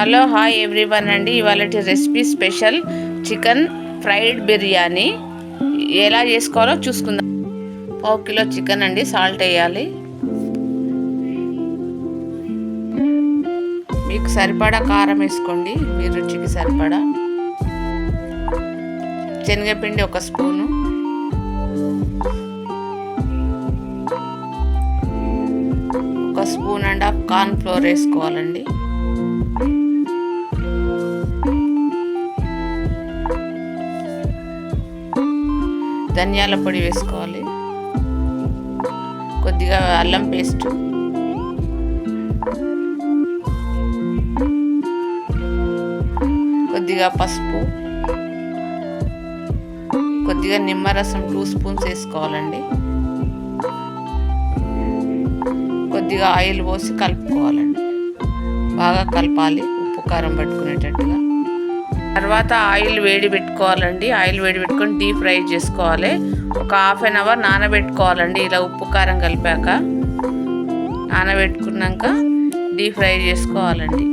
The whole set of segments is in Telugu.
హలో హాయ్ ఎవ్రీవన్ అండి. ఇవాళటి recipe special chicken fried biryani ఎలా చేసుకోవాలో చూసుకుందాం. 1 కిలో చికెన్ అండి. సాల్ట్ వేయాలి. మీకు సరిపడా కారం వేసుకోండి, మీ రుచికి సరిపడా. శనగపిండి 1 spoon, spoon and half corn flour వేసుకోవాలండి. ధనియాల పొడి వేసుకోవాలి. కొద్దిగా అల్లం పేస్ట్, కొద్దిగా పసుపు, కొద్దిగా నిమ్మరసం 2 స్పూన్స్ వేసుకోవాలండి. కొద్దిగా ఆయిల్ పోసి కలుపుకోవాలండి. బాగా కలపాలి, ఉప్పు కారం పట్టుకునేటట్టుగా. తర్వాత ఆయిల్ వేడి పెట్టుకోవాలండి. ఆయిల్ వేడి పెట్టుకొని డీప్ ఫ్రై చేసుకోవాలి. ఒక 1/2 అవర్ నానబెట్టుకోవాలండి. ఇలా ఉప్పు కారం కలిపాక నానబెట్టుకున్నాక డీప్ ఫ్రై చేసుకోవాలండి.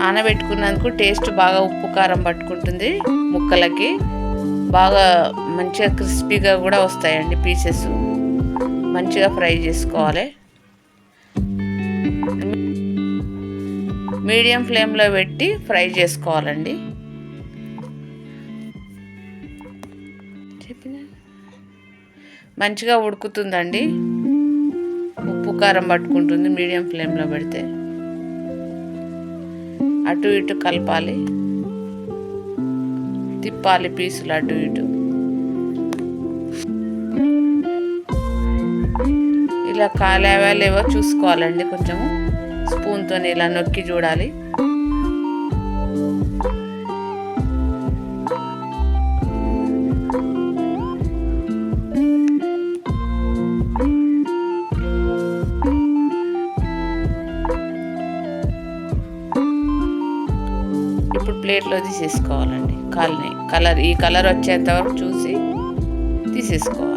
నానబెట్టుకున్నందుకు టేస్ట్ బాగా ఉప్పు కారం పట్టుకుంటుంది. ముక్కలకి బాగా మంచిగా క్రిస్పీగా కూడా వస్తాయండి. పీసెస్ మంచిగా ఫ్రై చేసుకోవాలి. మీడియం ఫ్లేమ్లో పెట్టి ఫ్రై చేసుకోవాలండి. మంచిగా ఉడుకుతుందండి. ఉప్పు కారం పట్టుకుంటుంది మీడియం ఫ్లేమ్లో పెడితే. అటు ఇటు కలపాలి, తిప్పాలి పీసులు అటు ఇటు. ఇలా కాలేవా లేవో చూసుకోవాలండి. కొంచెము స్పూన్తో ఇలా నొక్కి చూడాలి. ఇప్పుడు ప్లేట్లో తీసేసుకోవాలండి. ఈ కలర్ వచ్చేంత వరకు చూసి తీసేసుకోవాలి.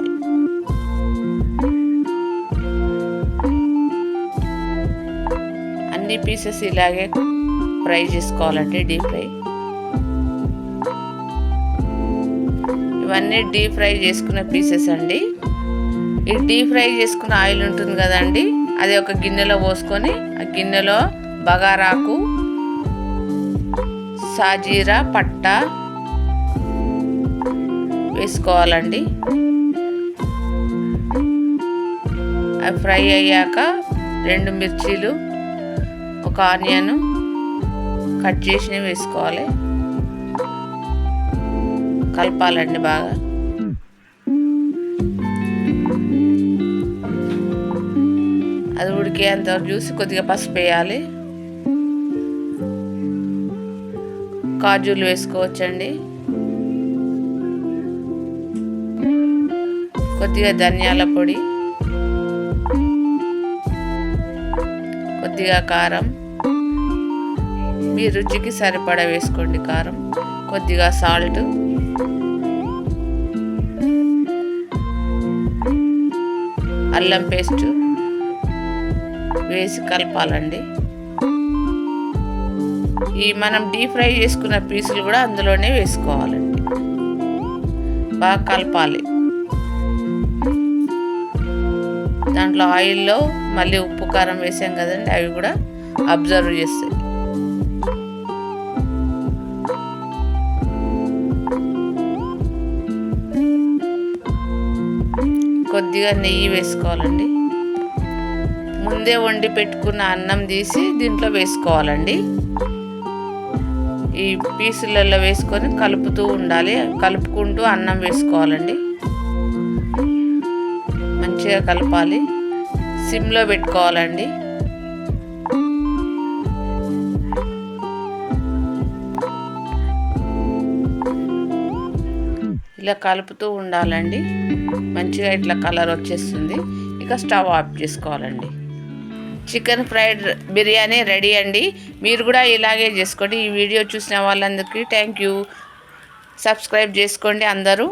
అన్ని పీసెస్ ఇలాగే ఫ్రై చేసుకోవాలండి, డీప్ ఫ్రై. ఇవన్నీ డీప్ ఫ్రై చేసుకున్న పీసెస్ అండి. ఈ డీప్ ఫ్రై చేసుకున్న ఆయిల్ ఉంటుంది కదండి, అది ఒక గిన్నెలో పోసుకొని ఆ గిన్నెలో బగారాకు, సాజీరా, పట్ట వేసుకోవాలండి. అవి ఫ్రై అయ్యాక 2 మిర్చీలు, 1 ఆనియన్ కట్ చేసినవి వేసుకోవాలి. కలపాలండి బాగా. అది ఉడికేంతవరకు చూసి కొద్దిగా పసుపు వేయాలి. కాజులు వేసుకోవచ్చండి. కొద్దిగా ధనియాల పొడి, కొద్దిగా కారం, మీ రుచికి సరిపడా వేసుకోండి కారం. కొద్దిగా సాల్ట్, అల్లం పేస్ట్ వేసి కలపాలండి. ఈ మనం డీప్ ఫ్రై చేసుకున్న పీసులు కూడా అందులోనే వేసుకోవాలండి. బాగా కలపాలి. దాంట్లో ఆయిల్లో మళ్ళీ ఉప్పు కారం వేసాం కదండి, అవి కూడా అబ్జర్వ్ చేస్తాయి. కొద్దిగా నెయ్యి వేసుకోవాలండి. ముందే వండి పెట్టుకున్న అన్నం తీసి దీంట్లో వేసుకోవాలండి. ఈ పీసులలో వేసుకొని కలుపుతూ ఉండాలి. కలుపుకుంటూ అన్నం వేసుకోవాలండి. మంచిగా కలపాలి. సిమ్లో పెట్టుకోవాలండి. ఇలా కలుపుతూ ఉండాలండి. మంచిగా ఇట్లా కలర్ వచ్చేస్తుంది. ఇక స్టవ్ ఆఫ్ చేసుకోవాలండి. చికెన్ ఫ్రైడ్ బిర్యానీ రెడీ అండి. మీరు కూడా ఇలాగే చేసుకోండి. ఈ వీడియో చూసిన వాళ్ళందరికీ థ్యాంక్ యూ. సబ్స్క్రైబ్ చేసుకోండి అందరూ.